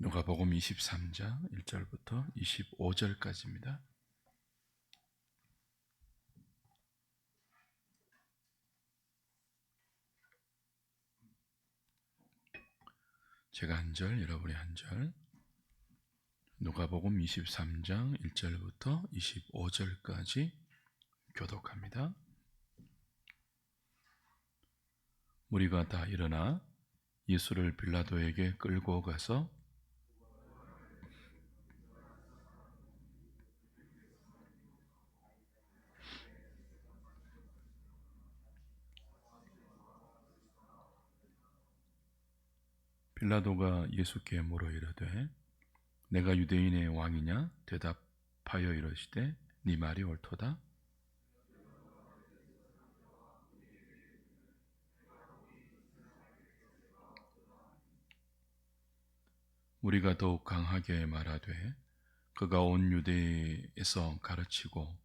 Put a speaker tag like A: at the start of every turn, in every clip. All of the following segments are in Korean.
A: 누가복음 23장 1절부터 25절까지입니다. 제가 한 절, 여러분이 한 절. 누가복음 23장 1절부터 25절까지 교독합니다. 무리가 다 일어나 예수를 빌라도에게 끌고 가서 빌라도가 예수께 물어 이르되 내가 유대인의 왕이냐? 대답하여 이르시되 네 말이 옳도다. 우리가 더욱 강하게 말하되 그가 온 유대에서 가르치고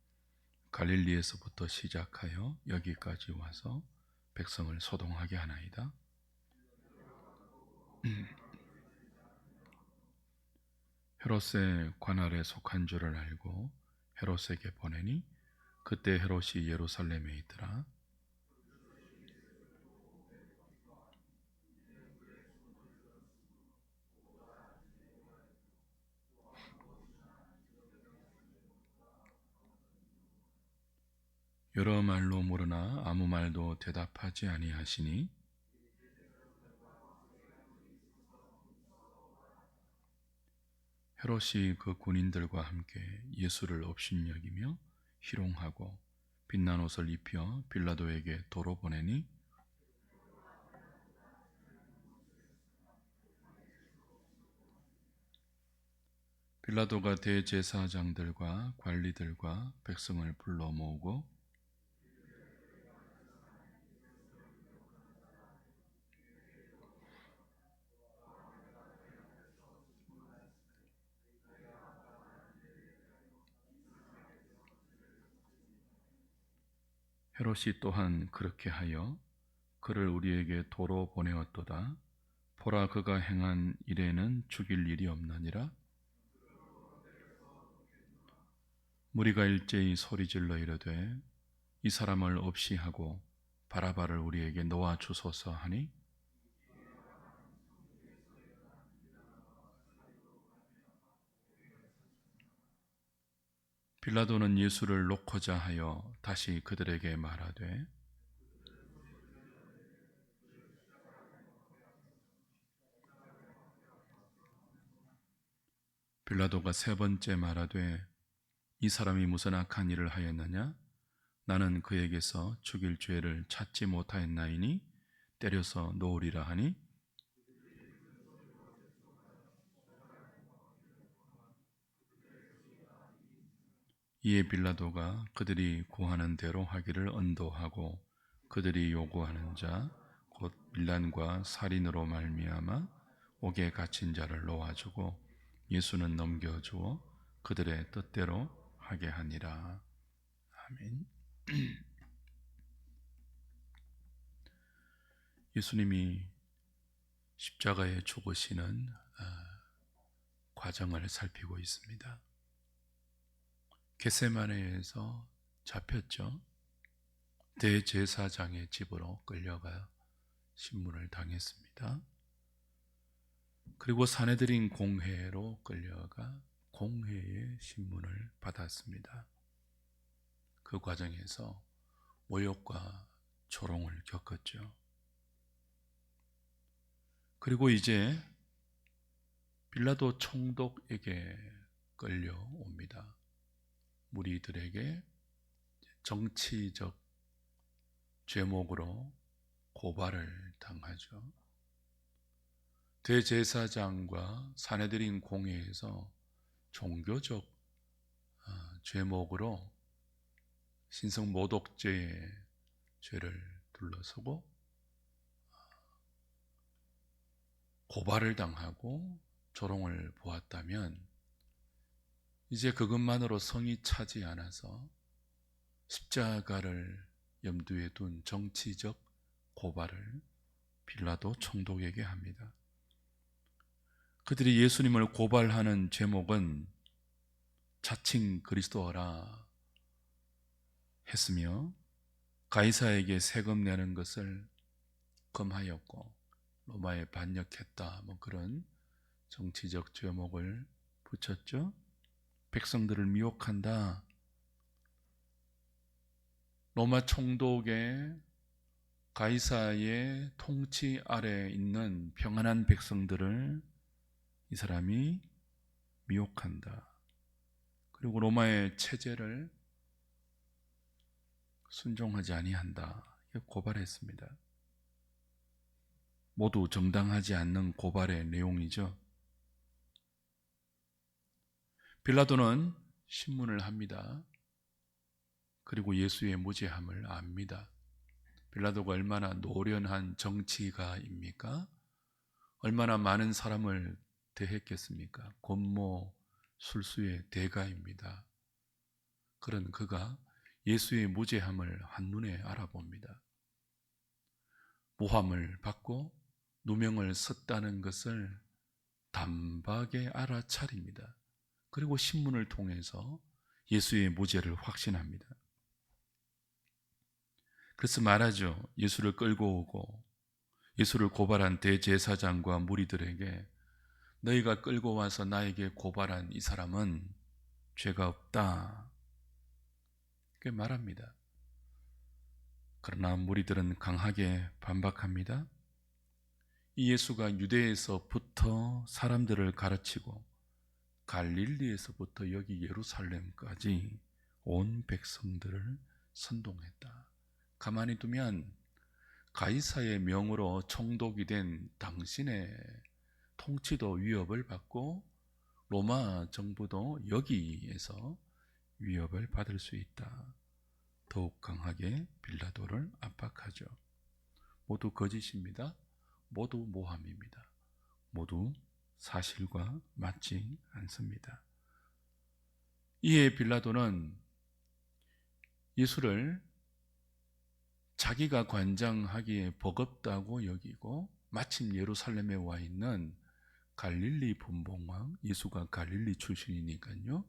A: 갈릴리에서부터 시작하여 여기까지 와서 백성을 소동하게 하나이다. 헤롯의 관할에 속한 줄을 알고 헤롯에게 보내니 그때 헤롯이 예루살렘에 있더라. 여러 말로 물으나 아무 말도 대답하지 아니하시니 헤롯이 그 군인들과 함께 예수를 업신여기며 희롱하고 빛난 옷을 입혀 빌라도에게 도로 보내니 빌라도가 대제사장들과 관리들과 백성을 불러 모으고 헤롯이 또한 그렇게 하여 그를 우리에게 도로 보내었도다. 보라, 그가 행한 일에는 죽일 일이 없나니라. 무리가 일제히 소리질러 이르되 이 사람을 없이 하고 바라바를 우리에게 놓아 주소서 하니 빌라도는 예수를 놓고자 하여 다시 그들에게 말하되 빌라도가 세 번째 말하되 이 사람이 무슨 악한 일을 하였느냐? 나는 그에게서 죽일 죄를 찾지 못하였나이니 때려서 놓으리라 하니 이에 빌라도가 그들이 구하는 대로 하기를 언도하고 그들이 요구하는 자 곧 빌란과 살인으로 말미암아 옥에 갇힌 자를 놓아주고 예수는 넘겨주어 그들의 뜻대로 하게 하니라. 아멘. 예수님이 십자가에 죽으시는 과정을 살피고 있습니다. 겟세마네에서 잡혔죠. 대제사장의 집으로 끌려가 신문을 당했습니다. 그리고 사내들인 공회로 끌려가 공회의 신문을 받았습니다. 그 과정에서 모욕과 조롱을 겪었죠. 그리고 이제 빌라도 총독에게 끌려옵니다. 무리들에게 정치적 죄목으로 고발을 당하죠. 대제사장과 사내들인 공회에서 종교적 죄목으로 신성모독죄의 죄를 둘러서고 고발을 당하고 조롱을 보았다면 이제 그것만으로 성이 차지 않아서 십자가를 염두에 둔 정치적 고발을 빌라도 총독에게 합니다. 그들이 예수님을 고발하는 제목은 자칭 그리스도라 했으며 가이사에게 세금 내는 것을 금하였고 로마에 반역했다, 그런 정치적 제목을 붙였죠. 백성들을 미혹한다. 로마 총독의 가이사의 통치 아래 있는 평안한 백성들을 이 사람이 미혹한다. 그리고 로마의 체제를 순종하지 아니한다. 고발했습니다. 모두 정당하지 않는 고발의 내용이죠. 빌라도는 신문을 합니다. 그리고 예수의 무죄함을 압니다. 빌라도가 얼마나 노련한 정치가입니까? 얼마나 많은 사람을 대했겠습니까? 권모 술수의 대가입니다. 그런 그가 예수의 무죄함을 한눈에 알아봅니다. 모함을 받고 누명을 썼다는 것을 단박에 알아차립니다. 그리고 신문을 통해서 예수의 무죄를 확신합니다. 그래서 말하죠. 예수를 끌고 오고 예수를 고발한 대제사장과 무리들에게 너희가 끌고 와서 나에게 고발한 이 사람은 죄가 없다, 그렇게 말합니다. 그러나 무리들은 강하게 반박합니다. 이 예수가 유대에서부터 사람들을 가르치고 갈릴리에서부터 여기 예루살렘까지 온 백성들을 선동했다. 가만히 두면 가이사의 명으로 총독이 된 당신의 통치도 위협을 받고 로마 정부도 여기에서 위협을 받을 수 있다. 더욱 강하게 빌라도를 압박하죠. 모두 거짓입니다. 모두 모함입니다. 모두 사실과 맞지 않습니다. 이에 빌라도는 예수를 자기가 관장하기에 버겁다고 여기고 마침 예루살렘에 와 있는 갈릴리 분봉왕, 예수가 갈릴리 출신이니까요,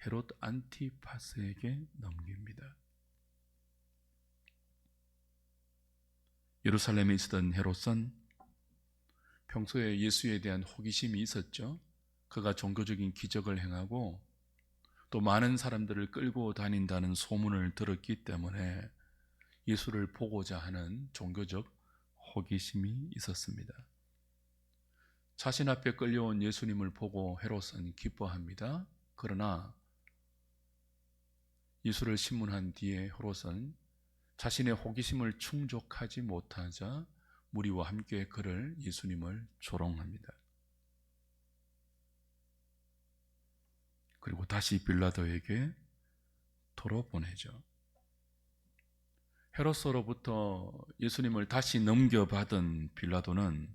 A: 헤롯 안티파스에게 넘깁니다. 예루살렘에 있었던 헤롯은 평소에 예수에 대한 호기심이 있었죠. 그가 종교적인 기적을 행하고 또 많은 사람들을 끌고 다닌다는 소문을 들었기 때문에 예수를 보고자 하는 종교적 호기심이 있었습니다. 자신 앞에 끌려온 예수님을 보고 헤롯은 기뻐합니다. 그러나 예수를 신문한 뒤에 헤롯은 자신의 호기심을 충족하지 못하자 무리와 함께 그를 예수님을 조롱합니다. 그리고 다시 빌라도에게 돌아보내죠. 헤롯으로부터 예수님을 다시 넘겨받은 빌라도는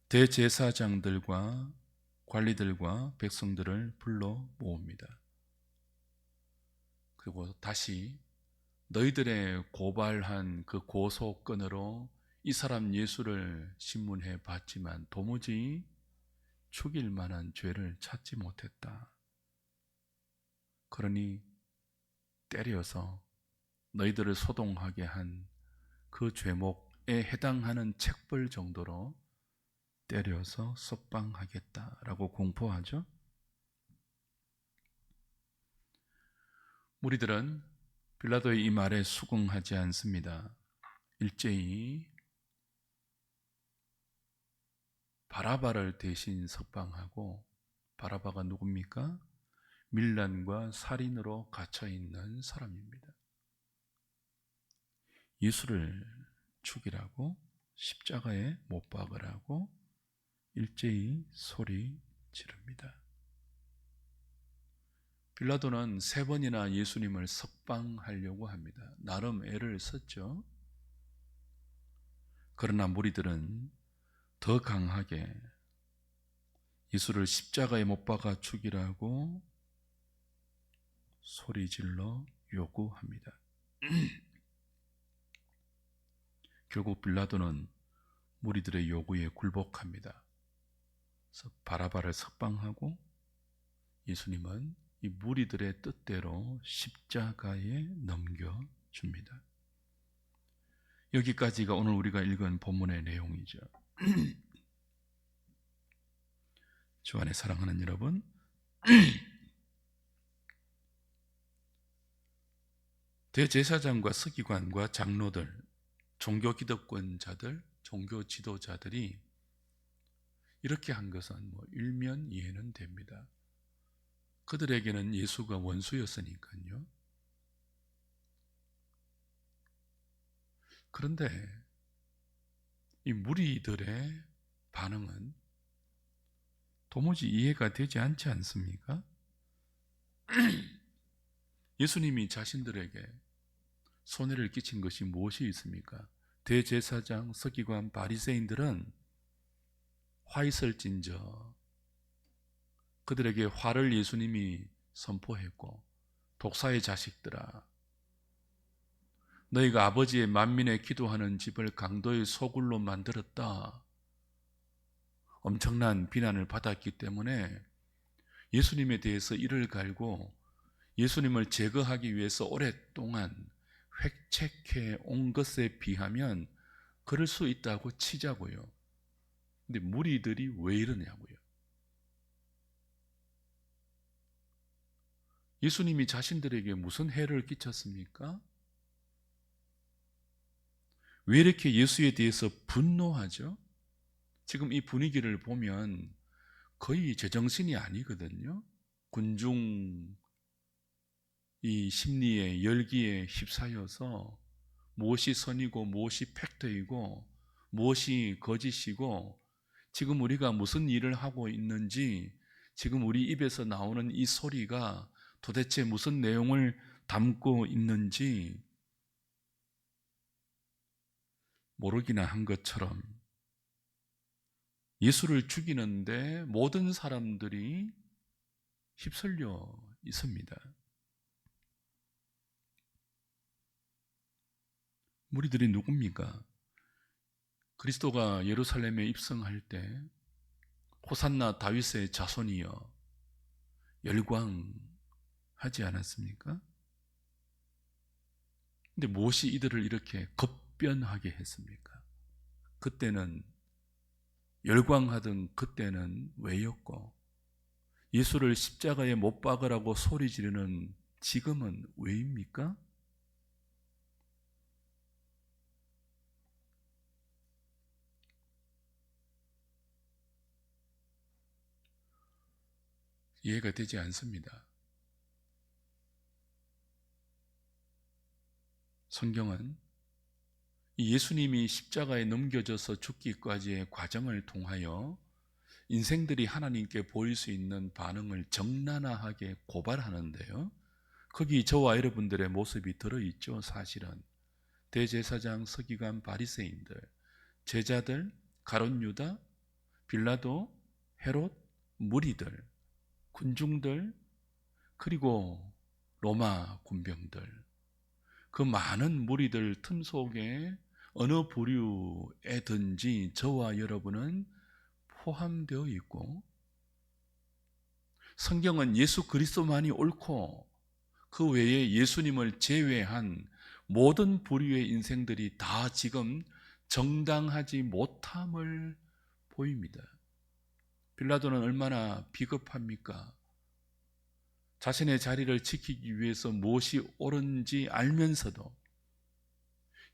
A: 대제사장들과 관리들과 백성들을 불러 모읍니다. 그리고 다시 너희들의 고발한 그 고소건으로 이 사람 예수를 신문해 봤지만 도무지 죽일 만한 죄를 찾지 못했다. 그러니 때려서 너희들을 소동하게 한 그 죄목에 해당하는 책벌 정도로 때려서 석방하겠다라고 공포하죠. 무리들은 빌라도의 이 말에 수긍하지 않습니다. 일제히 바라바를 대신 석방하고, 바라바가 누굽니까? 밀란과 살인으로 갇혀있는 사람입니다. 예수를 죽이라고, 십자가에 못 박으라고 일제히 소리 지릅니다. 빌라도는 3번이나 예수님을 석방하려고 합니다. 나름 애를 썼죠. 그러나 무리들은 더 강하게 예수를 십자가에 못 박아 죽이라고 소리질러 요구합니다. 결국 빌라도는 무리들의 요구에 굴복합니다. 바라바를 석방하고 예수님은 이 무리들의 뜻대로 십자가에 넘겨줍니다. 여기까지가 오늘 우리가 읽은 본문의 내용이죠. 주 안에 사랑하는 여러분, 대제사장과 서기관과 장로들, 종교 기득권자들, 종교 지도자들이 이렇게 한 것은 일면 이해는 됩니다. 그들에게는 예수가 원수였으니까요. 그런데 이 무리들의 반응은 도무지 이해가 되지 않지 않습니까? 예수님이 자신들에게 손해를 끼친 것이 무엇이 있습니까? 대제사장, 서기관, 바리새인들은 화 있을진저 그들에게 화를 예수님이 선포했고, 독사의 자식들아, 너희가 아버지의 만민의 기도하는 집을 강도의 소굴로 만들었다. 엄청난 비난을 받았기 때문에 예수님에 대해서 이를 갈고 예수님을 제거하기 위해서 오랫동안 획책해 온 것에 비하면 그럴 수 있다고 치자고요. 근데 무리들이 왜 이러냐고요. 예수님이 자신들에게 무슨 해를 끼쳤습니까? 왜 이렇게 예수에 대해서 분노하죠? 지금 이 분위기를 보면 거의 제정신이 아니거든요. 군중 이 심리의 열기에 휩싸여서 무엇이 선이고 무엇이 팩트이고 무엇이 거짓이고 지금 우리가 무슨 일을 하고 있는지, 지금 우리 입에서 나오는 이 소리가 도대체 무슨 내용을 담고 있는지 모르기나 한 것처럼 예수를 죽이는데 모든 사람들이 휩쓸려 있습니다. 무리들이 누굽니까? 그리스도가 예루살렘에 입성할 때 호산나 다윗의 자손이여 열광하지 않았습니까? 근데 무엇이 이들을 이렇게 급변하게 했습니까? 그때는 열광하던 그때는 왜였고, 예수를 십자가에 못 박으라고 소리 지르는 지금은 왜입니까? 이해가 되지 않습니다. 성경은 예수님이 십자가에 넘겨져서 죽기까지의 과정을 통하여 인생들이 하나님께 보일 수 있는 반응을 적나라하게 고발하는데요. 거기 저와 여러분들의 모습이 들어있죠. 사실은 대제사장, 서기관, 바리새인들, 제자들, 가룟 유다, 빌라도, 헤롯, 무리들, 군중들, 그리고 로마 군병들, 그 많은 무리들 틈 속에 어느 부류에든지 저와 여러분은 포함되어 있고, 성경은 예수 그리스도만이 옳고 그 외에 예수님을 제외한 모든 부류의 인생들이 다 지금 정당하지 못함을 보입니다. 빌라도는 얼마나 비겁합니까? 자신의 자리를 지키기 위해서 무엇이 옳은지 알면서도,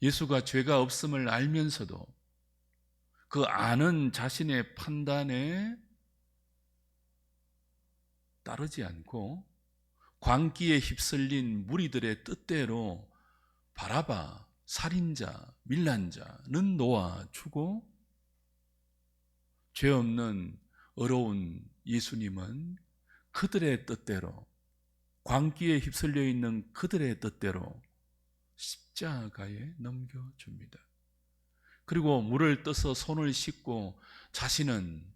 A: 예수가 죄가 없음을 알면서도 그 아는 자신의 판단에 따르지 않고 광기에 휩쓸린 무리들의 뜻대로 바라바, 살인자, 밀란자는 놓아주고 죄 없는 어려운 예수님은 그들의 뜻대로, 광기에 휩쓸려 있는 그들의 뜻대로 십자가에 넘겨줍니다. 그리고 물을 떠서 손을 씻고 자신은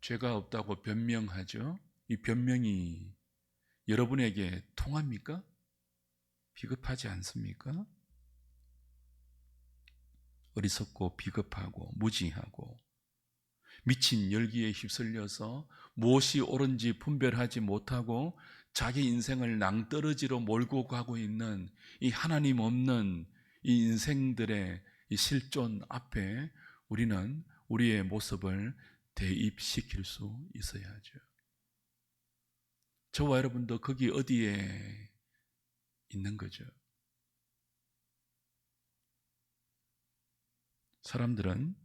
A: 죄가 없다고 변명하죠. 이 변명이 여러분에게 통합니까? 비겁하지 않습니까? 어리석고 비겁하고 무지하고 미친 열기에 휩쓸려서 무엇이 옳은지 분별하지 못하고 자기 인생을 낭떠러지로 몰고 가고 있는 이 하나님 없는 이 인생들의 이 실존 앞에 우리는 우리의 모습을 대입시킬 수 있어야 하죠. 저와 여러분도 거기 어디에 있는 거죠. 사람들은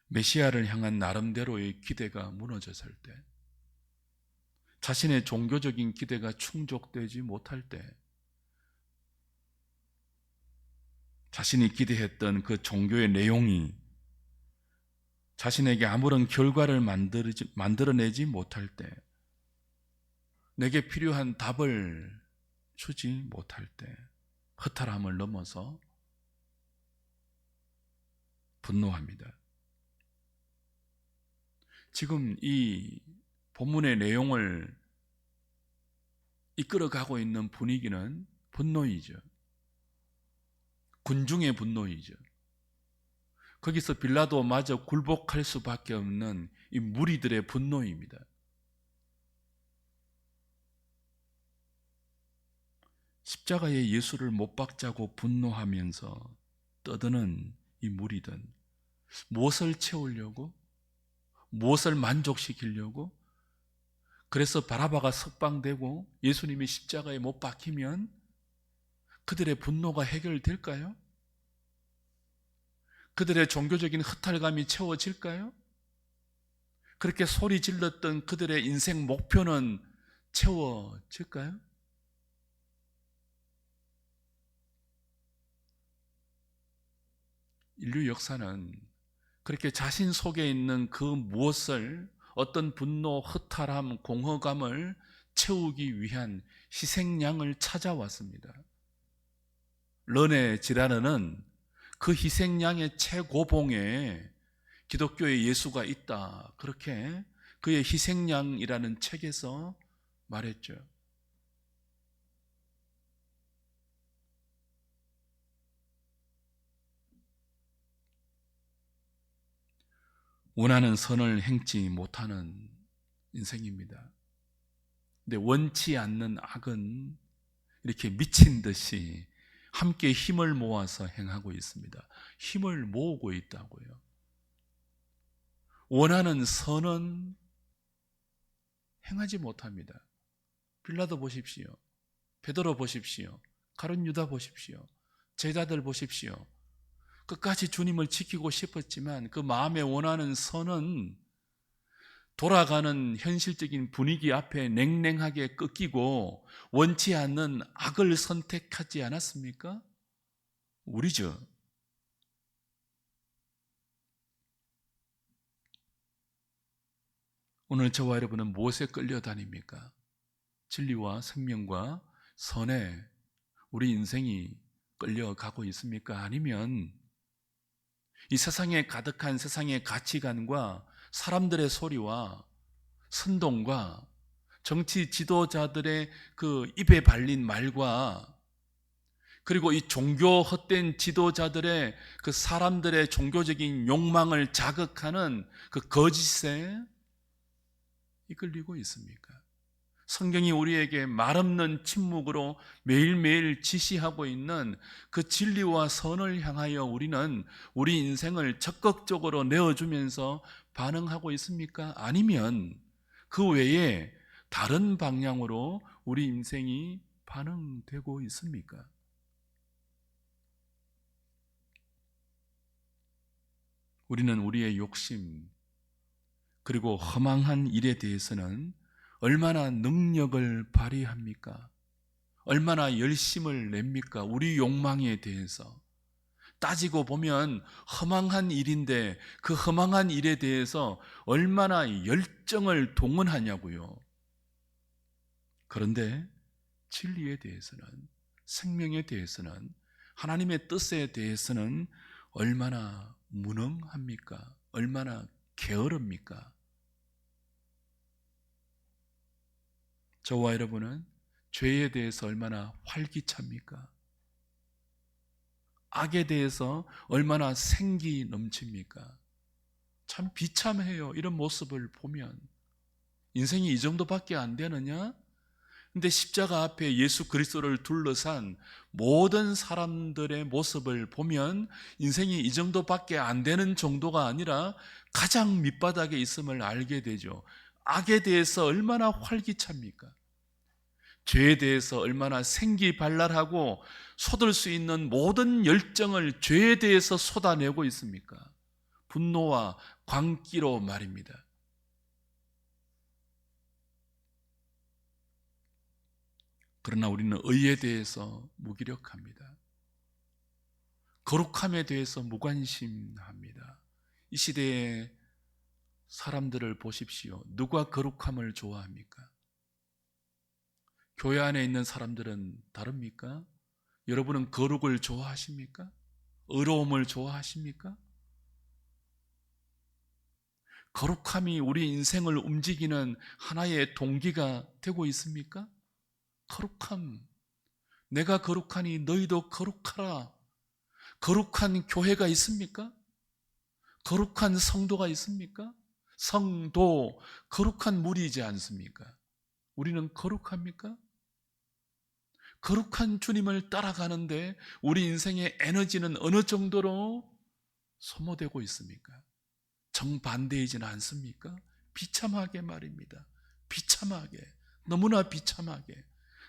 A: 메시아를 향한 나름대로의 기대가 무너졌을 때, 자신의 종교적인 기대가 충족되지 못할 때, 자신이 기대했던 그 종교의 내용이 자신에게 아무런 결과를 만들어내지 못할 때, 내게 필요한 답을 주지 못할 때, 허탈함을 넘어서 분노합니다. 지금 이 본문의 내용을 이끌어가고 있는 분위기는 분노이죠. 군중의 분노이죠. 거기서 빌라도마저 굴복할 수밖에 없는 이 무리들의 분노입니다. 십자가에 예수를 못 박자고 분노하면서 떠드는 이 무리들, 무엇을 채우려고? 무엇을 만족시키려고? 그래서 바라바가 석방되고 예수님이 십자가에 못 박히면 그들의 분노가 해결될까요? 그들의 종교적인 허탈감이 채워질까요? 그렇게 소리 질렀던 그들의 인생 목표는 채워질까요? 인류 역사는 그렇게 자신 속에 있는 그 무엇을, 어떤 분노, 허탈함, 공허감을 채우기 위한 희생양을 찾아왔습니다. 르네 지라르는 그 희생양의 최고봉에 기독교의 예수가 있다, 그렇게 그의 희생양이라는 책에서 말했죠. 원하는 선을 행치 못하는 인생입니다. 근데 원치 않는 악은 이렇게 미친 듯이 함께 힘을 모아서 행하고 있습니다. 힘을 모으고 있다고요. 원하는 선은 행하지 못합니다. 빌라도 보십시오. 베드로 보십시오. 가룟 유다 보십시오. 제자들 보십시오. 끝까지 주님을 지키고 싶었지만 그 마음에 원하는 선은 돌아가는 현실적인 분위기 앞에 냉랭하게 꺾이고 원치 않는 악을 선택하지 않았습니까? 우리죠. 오늘 저와 여러분은 무엇에 끌려다닙니까? 진리와 생명과 선에 우리 인생이 끌려가고 있습니까? 아니면 이 세상에 가득한 세상의 가치관과 사람들의 소리와 선동과 정치 지도자들의 그 입에 발린 말과 그리고 이 종교 헛된 지도자들의 그 사람들의 종교적인 욕망을 자극하는 그 거짓에 이끌리고 있습니까? 성경이 우리에게 말없는 침묵으로 매일매일 지시하고 있는 그 진리와 선을 향하여 우리는 우리 인생을 적극적으로 내어주면서 반응하고 있습니까? 아니면 그 외에 다른 방향으로 우리 인생이 반응되고 있습니까? 우리는 우리의 욕심 그리고 허망한 일에 대해서는 얼마나 능력을 발휘합니까? 얼마나 열심을 냅니까? 우리 욕망에 대해서 따지고 보면 허망한 일인데 그 허망한 일에 대해서 얼마나 열정을 동원하냐고요. 그런데 진리에 대해서는, 생명에 대해서는, 하나님의 뜻에 대해서는 얼마나 무능합니까? 얼마나 게으릅니까? 저와 여러분은 죄에 대해서 얼마나 활기찹니까? 악에 대해서 얼마나 생기 넘칩니까? 참 비참해요. 이런 모습을 보면. 인생이 이 정도밖에 안 되느냐? 근데 십자가 앞에 예수 그리스도를 둘러싼 모든 사람들의 모습을 보면 인생이 이 정도밖에 안 되는 정도가 아니라 가장 밑바닥에 있음을 알게 되죠. 악에 대해서 얼마나 활기찹니까? 죄에 대해서 얼마나 생기발랄하고 쏟을 수 있는 모든 열정을 죄에 대해서 쏟아내고 있습니까? 분노와 광기로 말입니다. 그러나 우리는 의에 대해서 무기력합니다. 거룩함에 대해서 무관심합니다. 이 시대의 사람들을 보십시오. 누가 거룩함을 좋아합니까? 교회 안에 있는 사람들은 다릅니까? 여러분은 거룩을 좋아하십니까? 의로움을 좋아하십니까? 거룩함이 우리 인생을 움직이는 하나의 동기가 되고 있습니까? 거룩함. 내가 거룩하니 너희도 거룩하라. 거룩한 교회가 있습니까? 거룩한 성도가 있습니까? 성도, 거룩한 무리이지 않습니까? 우리는 거룩합니까? 거룩한 주님을 따라가는데 우리 인생의 에너지는 어느 정도로 소모되고 있습니까? 정반대이지는 않습니까? 비참하게 말입니다. 비참하게, 너무나 비참하게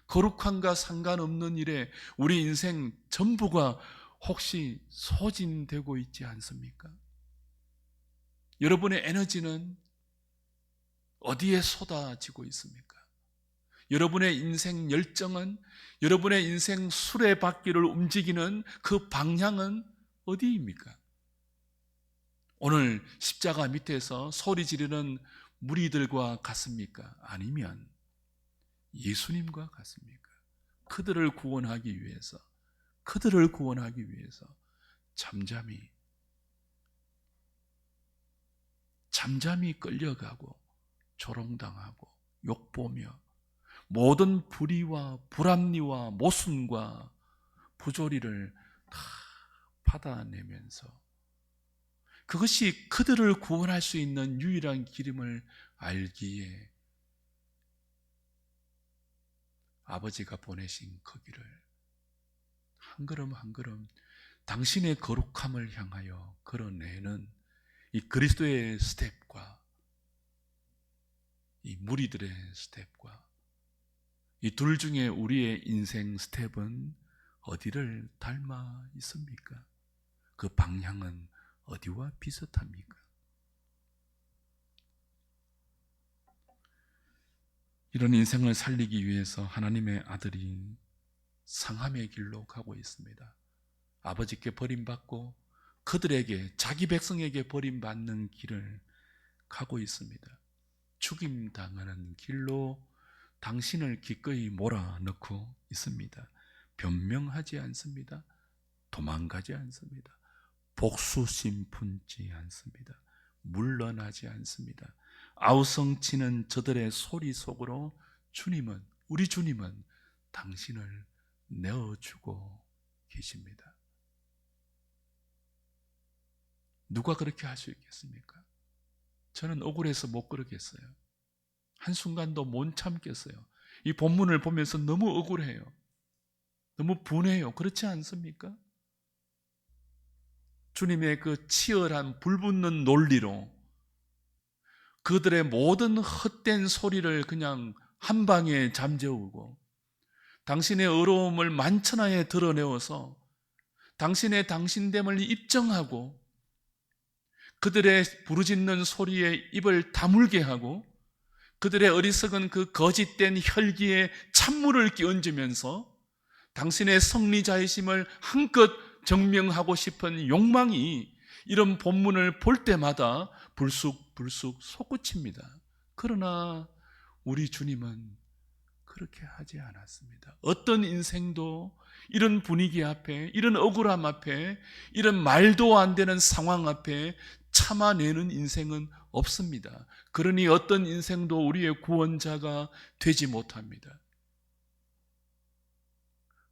A: 거룩함과 상관없는 일에 우리 인생 전부가 혹시 소진되고 있지 않습니까? 여러분의 에너지는 어디에 쏟아지고 있습니까? 여러분의 인생 열정은, 여러분의 인생 수레바퀴를 움직이는 그 방향은 어디입니까? 오늘 십자가 밑에서 소리 지르는 무리들과 같습니까? 아니면 예수님과 같습니까? 그들을 구원하기 위해서, 그들을 구원하기 위해서 잠잠히 끌려가고 조롱당하고 욕보며 모든 불의와 불합리와 모순과 부조리를 다 받아내면서 그것이 그들을 구원할 수 있는 유일한 길임을 알기에 아버지가 보내신 그 길을 한 걸음 한 걸음 당신의 거룩함을 향하여 걸어내는 이 그리스도의 스텝과 이 무리들의 스텝과 이 둘 중에 우리의 인생 스텝은 어디를 닮아 있습니까? 그 방향은 어디와 비슷합니까? 이런 인생을 살리기 위해서 하나님의 아들이 상함의 길로 가고 있습니다. 아버지께 버림받고 그들에게, 자기 백성에게 버림받는 길을 가고 있습니다. 죽임당하는 길로 당신을 기꺼이 몰아넣고 있습니다. 변명하지 않습니다. 도망가지 않습니다. 복수심 품지 않습니다. 물러나지 않습니다. 아우성치는 저들의 소리 속으로 주님은, 우리 주님은 당신을 내어주고 계십니다. 누가 그렇게 할 수 있겠습니까? 저는 억울해서 못 그러겠어요. 한순간도 못 참겠어요. 이 본문을 보면서 너무 억울해요. 너무 분해요. 그렇지 않습니까? 주님의 그 치열한 불붙는 논리로 그들의 모든 헛된 소리를 그냥 한 방에 잠재우고 당신의 의로움을 만천하에 드러내어서 당신의 당신됨을 입증하고 그들의 부르짖는 소리에 입을 다물게 하고 그들의 어리석은 그 거짓된 혈기에 찬물을 끼얹으면서 당신의 성리자이심을 한껏 증명하고 싶은 욕망이 이런 본문을 볼 때마다 불쑥불쑥 솟구칩니다. 그러나 우리 주님은 그렇게 하지 않았습니다. 어떤 인생도 이런 분위기 앞에, 이런 억울함 앞에, 이런 말도 안 되는 상황 앞에 참아내는 인생은 없습니다. 그러니 어떤 인생도 우리의 구원자가 되지 못합니다.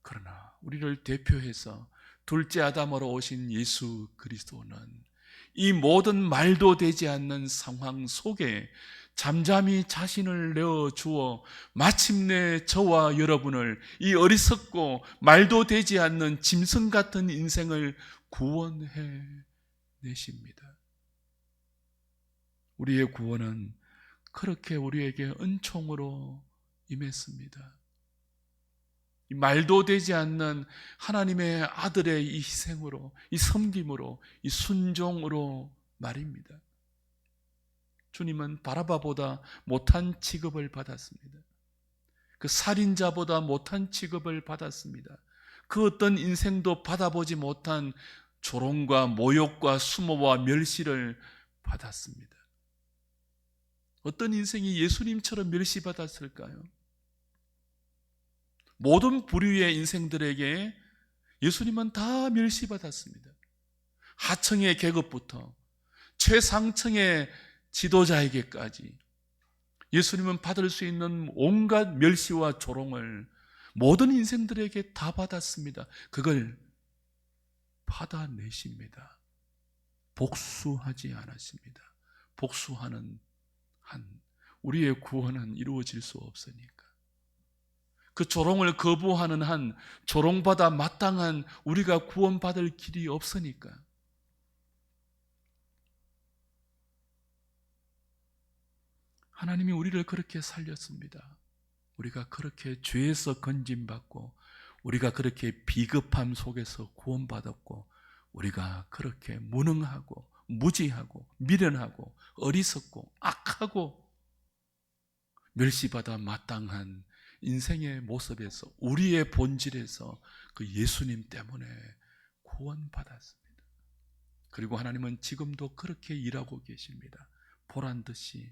A: 그러나 우리를 대표해서 둘째 아담으로 오신 예수 그리스도는 이 모든 말도 되지 않는 상황 속에 잠잠히 자신을 내어주어 마침내 저와 여러분을 이 어리석고 말도 되지 않는 짐승 같은 인생을 구원해 내십니다. 우리의 구원은 그렇게 우리에게 은총으로 임했습니다. 이 말도 되지 않는 하나님의 아들의 이 희생으로, 이 섬김으로, 이 순종으로 말입니다. 주님은 바라바보다 못한 취급을 받았습니다. 그 살인자보다 못한 취급을 받았습니다. 그 어떤 인생도 받아보지 못한 조롱과 모욕과 수모와 멸시를 받았습니다. 어떤 인생이 예수님처럼 멸시받았을까요? 모든 부류의 인생들에게 예수님은 다 멸시받았습니다. 하층의 계급부터 최상층의 지도자에게까지 예수님은 받을 수 있는 온갖 멸시와 조롱을 모든 인생들에게 다 받았습니다. 그걸 받아내십니다. 복수하지 않았습니다. 복수하는 한 우리의 구원은 이루어질 수 없으니까. 그 조롱을 거부하는 한 조롱받아 마땅한 우리가 구원받을 길이 없으니까. 하나님이 우리를 그렇게 살렸습니다. 우리가 그렇게 죄에서 건짐받고 우리가 그렇게 비겁함 속에서 구원받았고 우리가 그렇게 무능하고 무지하고 미련하고 어리석고 악하고 멸시받아 마땅한 인생의 모습에서 우리의 본질에서 그 예수님 때문에 구원받았습니다. 그리고 하나님은 지금도 그렇게 일하고 계십니다. 보란듯이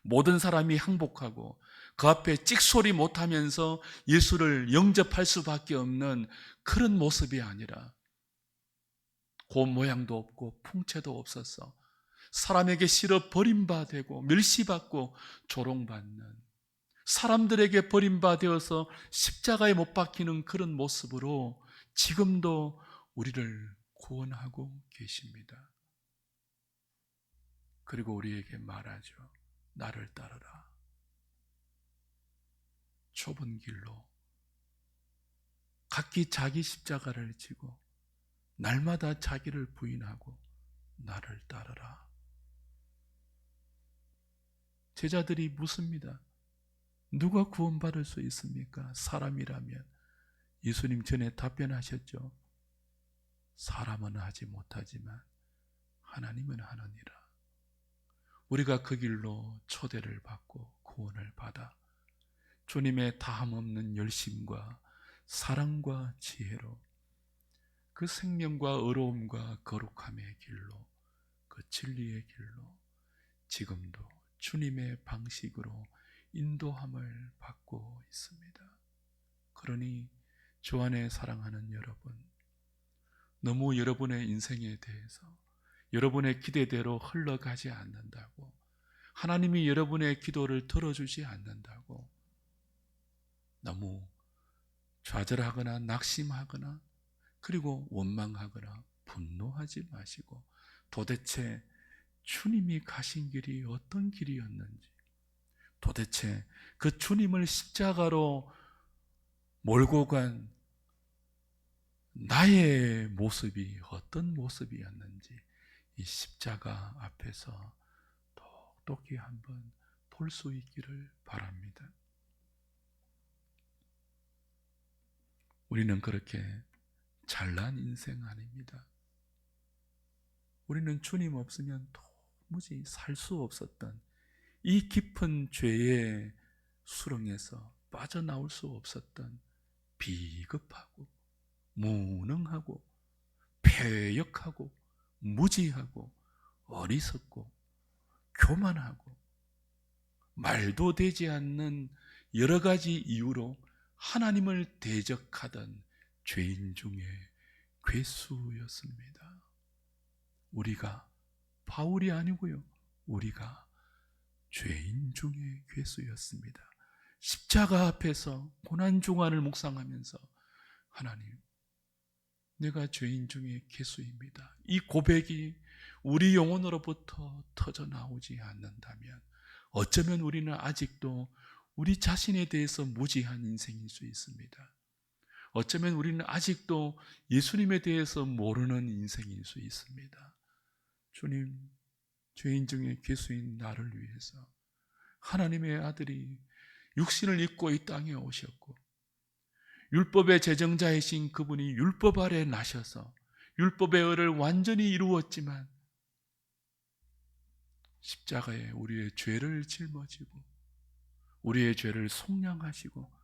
A: 모든 사람이 항복하고 그 앞에 찍소리 못하면서 예수를 영접할 수밖에 없는 그런 모습이 아니라 곧 모양도 없고 풍채도 없어서 사람에게 실어 버림받고 멸시받고 조롱받는 사람들에게 버림받아서 십자가에 못 박히는 그런 모습으로 지금도 우리를 구원하고 계십니다. 그리고 우리에게 말하죠. 나를 따르라. 좁은 길로 각기 자기 십자가를 지고 날마다 자기를 부인하고 나를 따르라. 제자들이 묻습니다. 누가 구원받을 수 있습니까? 사람이라면. 예수님 전에 답변하셨죠. 사람은 하지 못하지만 하나님은 하느니라. 우리가 그 길로 초대를 받고 구원을 받아 주님의 다함없는 열심과 사랑과 지혜로 그 생명과 의로움과 거룩함의 길로 그 진리의 길로 지금도 주님의 방식으로 인도함을 받고 있습니다. 그러니 주 안에 사랑하는 여러분, 너무 여러분의 인생에 대해서 여러분의 기대대로 흘러가지 않는다고, 하나님이 여러분의 기도를 들어주지 않는다고 너무 좌절하거나 낙심하거나 그리고 원망하거나 분노하지 마시고 도대체 주님이 가신 길이 어떤 길이었는지, 도대체 그 주님을 십자가로 몰고 간 나의 모습이 어떤 모습이었는지 이 십자가 앞에서 똑똑히 한번 볼 수 있기를 바랍니다. 우리는 그렇게 잘난 인생 아닙니다. 우리는 주님 없으면 도무지 살 수 없었던 이 깊은 죄의 수렁에서 빠져나올 수 없었던 비겁하고 무능하고 패역하고 무지하고 어리석고 교만하고 말도 되지 않는 여러 가지 이유로 하나님을 대적하던 죄인 중에 괴수였습니다. 우리가 바울이 아니고요, 우리가 죄인 중에 괴수였습니다. 십자가 앞에서 고난중환을 묵상하면서 하나님, 내가 죄인 중에 괴수입니다. 이 고백이 우리 영혼으로부터 터져 나오지 않는다면 어쩌면 우리는 아직도 우리 자신에 대해서 무지한 인생일 수 있습니다. 어쩌면 우리는 아직도 예수님에 대해서 모르는 인생일 수 있습니다. 주님, 죄인 중에 괴수인 나를 위해서 하나님의 아들이 육신을 입고 이 땅에 오셨고 율법의 제정자이신 그분이 율법 아래 나셔서 율법의 의를 완전히 이루었지만 십자가에 우리의 죄를 짊어지고 우리의 죄를 속량하시고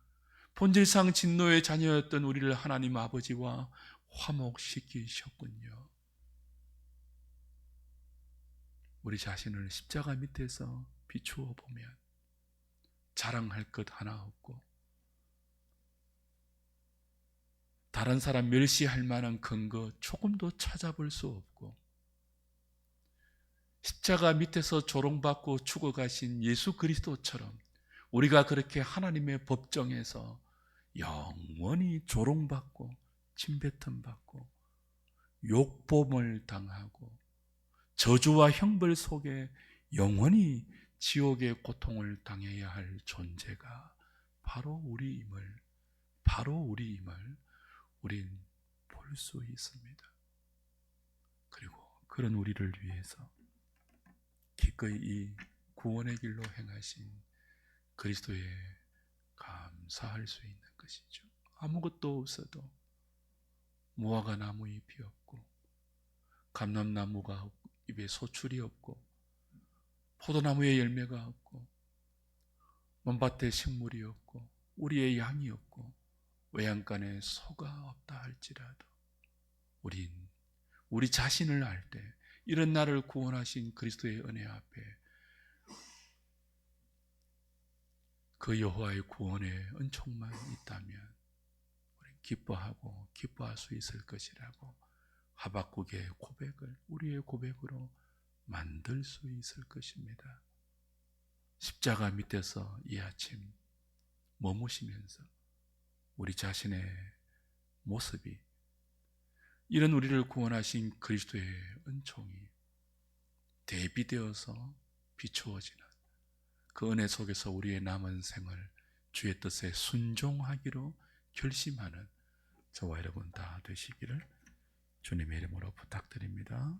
A: 본질상 진노의 자녀였던 우리를 하나님 아버지와 화목시키셨군요. 우리 자신을 십자가 밑에서 비추어 보면 자랑할 것 하나 없고 다른 사람 멸시할 만한 근거 조금도 찾아볼 수 없고 십자가 밑에서 조롱받고 죽어가신 예수 그리스도처럼 우리가 그렇게 하나님의 법정에서 영원히 조롱받고 침뱉음받고 욕범을 당하고 저주와 형벌 속에 영원히 지옥의 고통을 당해야 할 존재가 바로 우리임을 우린 볼 수 있습니다. 그리고 그런 우리를 위해서 기꺼이 이 구원의 길로 행하신 그리스도에 감사할 수 있는 것이죠. 아무것도 없어도 무화과 나무 잎이 없고 감람나무가 잎에 소출이 없고 포도나무에 열매가 없고 먼밭에 식물이 없고 우리의 양이 없고 외양간에 소가 없다 할지라도 우리 자신을 알 때 이런 나를 구원하신 그리스도의 은혜 앞에 그 여호와의 구원의 은총만 있다면 기뻐하고 기뻐할 수 있을 것이라고 하박국의 고백을 우리의 고백으로 만들 수 있을 것입니다. 십자가 밑에서 이 아침 머무시면서 우리 자신의 모습이 이런 우리를 구원하신 그리스도의 은총이 대비되어서 비추어지는 그 은혜 속에서 우리의 남은 생을 주의 뜻에 순종하기로 결심하는 저와 여러분 다 되시기를 주님의 이름으로 부탁드립니다.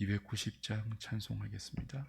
A: 290장 찬송하겠습니다.